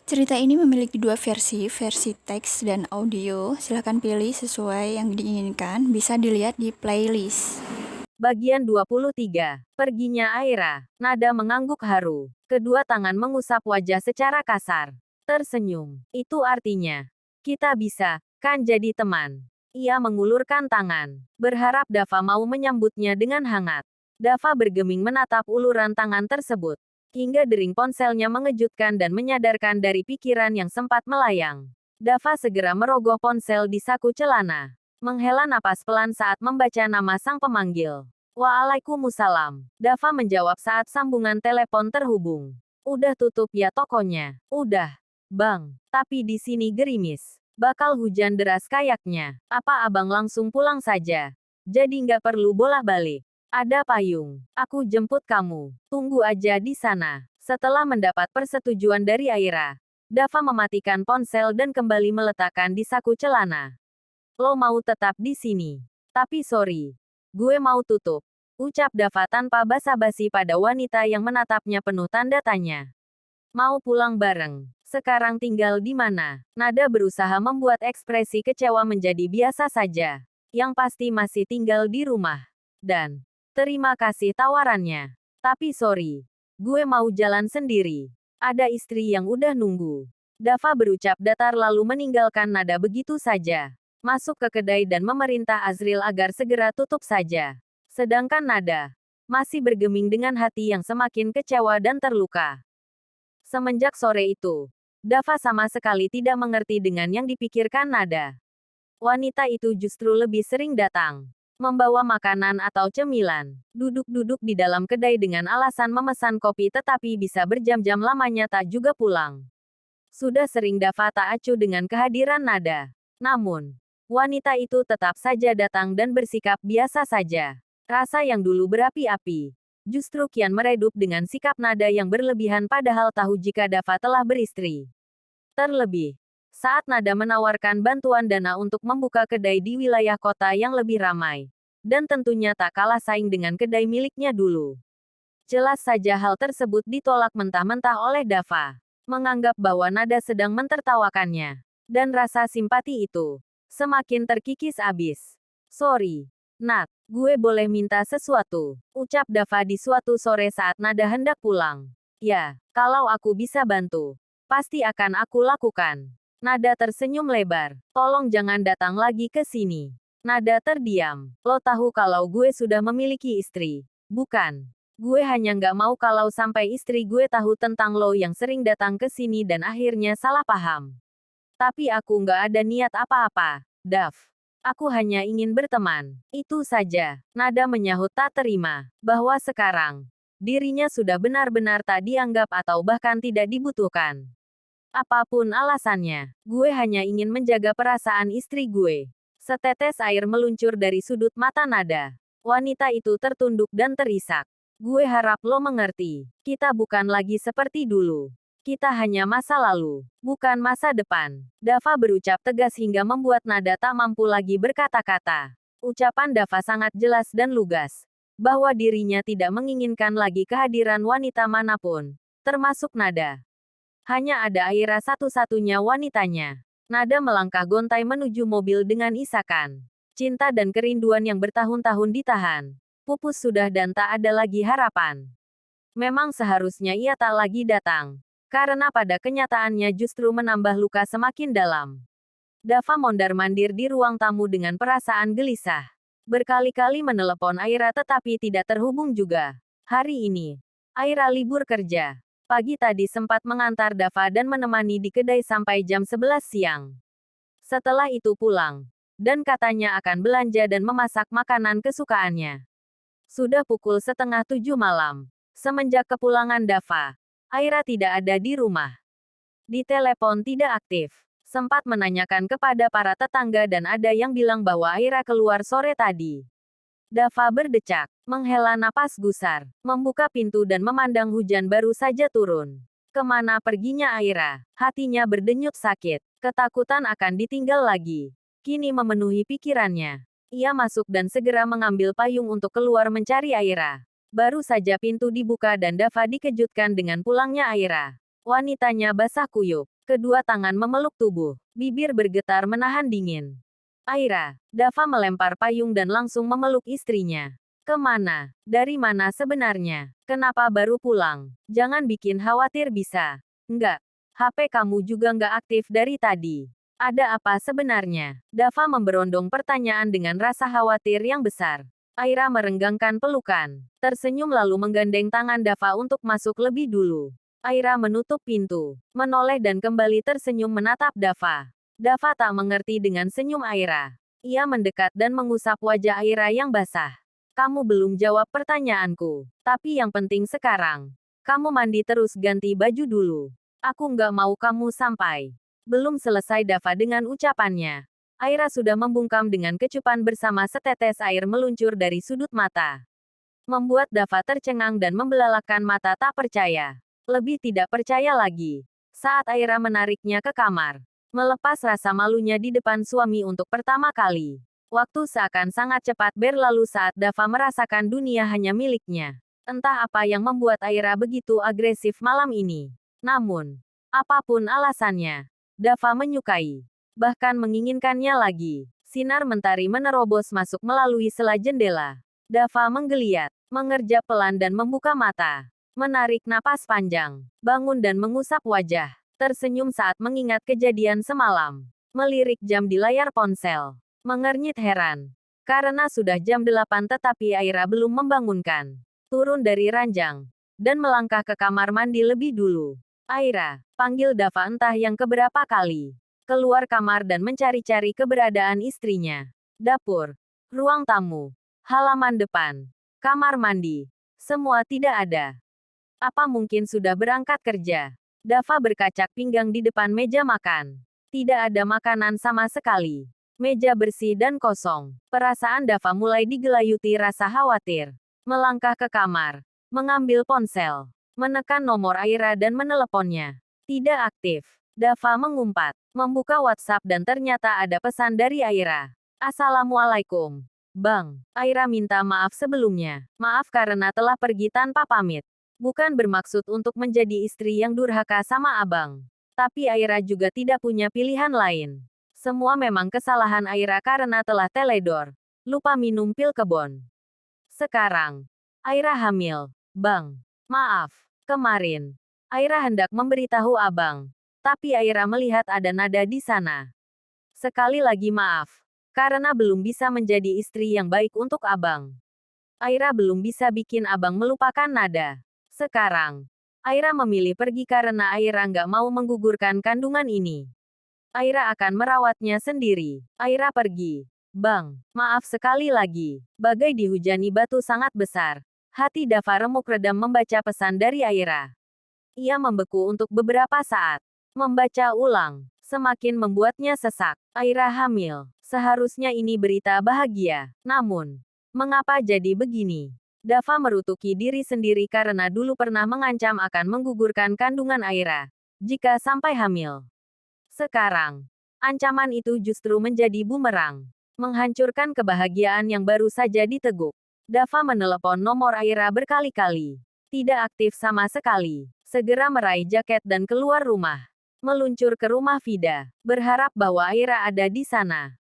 Cerita ini memiliki dua versi teks dan audio. Silahkan pilih sesuai yang diinginkan, bisa dilihat di playlist. Bagian 23. Perginya Aira. Nada mengangguk haru. Kedua tangan mengusap wajah secara kasar. Tersenyum. Itu artinya, kita bisa, kan jadi teman. Ia mengulurkan tangan, berharap Dava mau menyambutnya dengan hangat. Dava bergeming menatap uluran tangan tersebut. Hingga dering ponselnya mengejutkan dan menyadarkan dari pikiran yang sempat melayang. Dava segera merogoh ponsel di saku celana. Menghela napas pelan saat membaca nama sang pemanggil. Waalaikumsalam. Dava menjawab saat sambungan telepon terhubung. Udah tutup ya tokonya? Udah, Bang. Tapi di sini gerimis. Bakal hujan deras kayaknya. Apa abang langsung pulang saja? Jadi nggak perlu bolak-balik. Ada payung. Aku jemput kamu. Tunggu aja di sana. Setelah mendapat persetujuan dari Aira, Dava mematikan ponsel dan kembali meletakkan di saku celana. Lo mau tetap di sini. Tapi sorry. Gue mau tutup. Ucap Dava tanpa basa-basi pada wanita yang menatapnya penuh tanda tanya. Mau pulang bareng. Sekarang tinggal di mana? Nada berusaha membuat ekspresi kecewa menjadi biasa saja. Yang pasti masih tinggal di rumah. Dan, terima kasih tawarannya. Tapi sorry. Gue mau jalan sendiri. Ada istri yang udah nunggu. Dava berucap datar lalu meninggalkan Nada begitu saja. Masuk ke kedai dan memerintah Azril agar segera tutup saja. Sedangkan Nada masih bergeming dengan hati yang semakin kecewa dan terluka. Semenjak sore itu, Dava sama sekali tidak mengerti dengan yang dipikirkan Nada. Wanita itu justru lebih sering datang, membawa makanan atau cemilan, duduk-duduk di dalam kedai dengan alasan memesan kopi tetapi bisa berjam-jam lamanya tak juga pulang. Sudah sering Dava tak acuh dengan kehadiran Nada. Namun, wanita itu tetap saja datang dan bersikap biasa saja. Rasa yang dulu berapi-api, justru kian meredup dengan sikap Nada yang berlebihan padahal tahu jika Dava telah beristri. Terlebih, saat Nada menawarkan bantuan dana untuk membuka kedai di wilayah kota yang lebih ramai. Dan tentunya tak kalah saing dengan kedai miliknya dulu. Jelas saja hal tersebut ditolak mentah-mentah oleh Dava. Menganggap bahwa Nada sedang mentertawakannya. Dan rasa simpati itu semakin terkikis abis. Sorry, Nat, gue boleh minta sesuatu, ucap Dava di suatu sore saat Nada hendak pulang. Ya, kalau aku bisa bantu, pasti akan aku lakukan. Nada tersenyum lebar. Tolong jangan datang lagi ke sini. Nada terdiam. Lo tahu kalau gue sudah memiliki istri, bukan? Gue hanya nggak mau kalau sampai istri gue tahu tentang lo yang sering datang ke sini dan akhirnya salah paham. Tapi aku nggak ada niat apa-apa, Dav. Aku hanya ingin berteman. Itu saja. Nada menyahut tak terima, bahwa sekarang, dirinya sudah benar-benar tak dianggap atau bahkan tidak dibutuhkan. Apapun alasannya, gue hanya ingin menjaga perasaan istri gue. Setetes air meluncur dari sudut mata Nada. Wanita itu tertunduk dan terisak. Gue harap lo mengerti. Kita bukan lagi seperti dulu. Kita hanya masa lalu, bukan masa depan. Dava berucap tegas hingga membuat Nada tak mampu lagi berkata-kata. Ucapan Dava sangat jelas dan lugas. Bahwa dirinya tidak menginginkan lagi kehadiran wanita manapun. Termasuk Nada. Hanya ada Aira satu-satunya wanitanya. Nada melangkah gontai menuju mobil dengan isakan. Cinta dan kerinduan yang bertahun-tahun ditahan. Pupus sudah dan tak ada lagi harapan. Memang seharusnya ia tak lagi datang. Karena pada kenyataannya justru menambah luka semakin dalam. Dava mondar-mandir di ruang tamu dengan perasaan gelisah. Berkali-kali menelepon Aira tetapi tidak terhubung juga. Hari ini, Aira libur kerja. Pagi tadi sempat mengantar Dava dan menemani di kedai sampai jam 11 siang. Setelah itu pulang. Dan katanya akan belanja dan memasak makanan kesukaannya. Sudah pukul setengah 7 malam. Semenjak kepulangan Dava, Aira tidak ada di rumah. Di telepon tidak aktif. Sempat menanyakan kepada para tetangga dan ada yang bilang bahwa Aira keluar sore tadi. Dava berdecak, menghela napas gusar, membuka pintu dan memandang hujan baru saja turun. Kemana perginya Aira? Hatinya berdenyut sakit. Ketakutan akan ditinggal lagi. Kini memenuhi pikirannya. Ia masuk dan segera mengambil payung untuk keluar mencari Aira. Baru saja pintu dibuka dan Dava dikejutkan dengan pulangnya Aira. Wanitanya basah kuyup. Kedua tangan memeluk tubuh. Bibir bergetar menahan dingin. Aira, Dava melempar payung dan langsung memeluk istrinya. Kemana? Dari mana sebenarnya? Kenapa baru pulang? Jangan bikin khawatir bisa. Enggak. HP kamu juga nggak aktif dari tadi. Ada apa sebenarnya? Dava memberondong pertanyaan dengan rasa khawatir yang besar. Aira merenggangkan pelukan. Tersenyum lalu menggandeng tangan Dava untuk masuk lebih dulu. Aira menutup pintu, menoleh dan kembali tersenyum menatap Dava. Dava tak mengerti dengan senyum Aira. Ia mendekat dan mengusap wajah Aira yang basah. Kamu belum jawab pertanyaanku. Tapi yang penting sekarang, kamu mandi terus ganti baju dulu. Aku nggak mau kamu sampai. Belum selesai Dava dengan ucapannya. Aira sudah membungkam dengan kecupan bersama setetes air meluncur dari sudut mata. Membuat Dava tercengang dan membelalakkan mata tak percaya. Lebih tidak percaya lagi. Saat Aira menariknya ke kamar. Melepas rasa malunya di depan suami untuk pertama kali. Waktu seakan sangat cepat berlalu saat Dava merasakan dunia hanya miliknya. Entah apa yang membuat Aira begitu agresif malam ini. Namun, apapun alasannya, Dava menyukai. Bahkan menginginkannya lagi. Sinar mentari menerobos masuk melalui sela jendela. Dava menggeliat, mengerjap pelan dan membuka mata. Menarik napas panjang, bangun dan mengusap wajah. Tersenyum saat mengingat kejadian semalam. Melirik jam di layar ponsel. Mengernyit heran. Karena sudah jam 8 tetapi Aira belum membangunkan. Turun dari ranjang. Dan melangkah ke kamar mandi lebih dulu. Aira, panggil Dava entah yang keberapa kali. Keluar kamar dan mencari-cari keberadaan istrinya. Dapur. Ruang tamu. Halaman depan. Kamar mandi. Semua tidak ada. Apa mungkin sudah berangkat kerja? Dava berkacak pinggang di depan meja makan. Tidak ada makanan sama sekali. Meja bersih dan kosong. Perasaan Dava mulai digelayuti rasa khawatir. Melangkah ke kamar. Mengambil ponsel. Menekan nomor Aira dan meneleponnya. Tidak aktif. Dava mengumpat. Membuka WhatsApp dan ternyata ada pesan dari Aira. Assalamualaikum. Bang, Aira minta maaf sebelumnya. Maaf karena telah pergi tanpa pamit. Bukan bermaksud untuk menjadi istri yang durhaka sama abang. Tapi Aira juga tidak punya pilihan lain. Semua memang kesalahan Aira karena telah teledor. Lupa minum pil kebon. Sekarang, Aira hamil. Bang, maaf. Kemarin, Aira hendak memberitahu abang. Tapi Aira melihat ada nada di sana. Sekali lagi maaf. Karena belum bisa menjadi istri yang baik untuk abang. Aira belum bisa bikin abang melupakan nada. Sekarang, Aira memilih pergi karena Aira nggak mau menggugurkan kandungan ini. Aira akan merawatnya sendiri. Aira pergi. Bang, maaf sekali lagi. Bagai dihujani batu sangat besar. Hati Dava remuk redam membaca pesan dari Aira. Ia membeku untuk beberapa saat. Membaca ulang. Semakin membuatnya sesak. Aira hamil. Seharusnya ini berita bahagia. Namun, mengapa jadi begini? Dava merutuki diri sendiri karena dulu pernah mengancam akan menggugurkan kandungan Aira. Jika sampai hamil. Sekarang, ancaman itu justru menjadi bumerang. Menghancurkan kebahagiaan yang baru saja diteguk. Dava menelepon nomor Aira berkali-kali. Tidak aktif sama sekali. Segera meraih jaket dan keluar rumah. Meluncur ke rumah Vida. Berharap bahwa Aira ada di sana.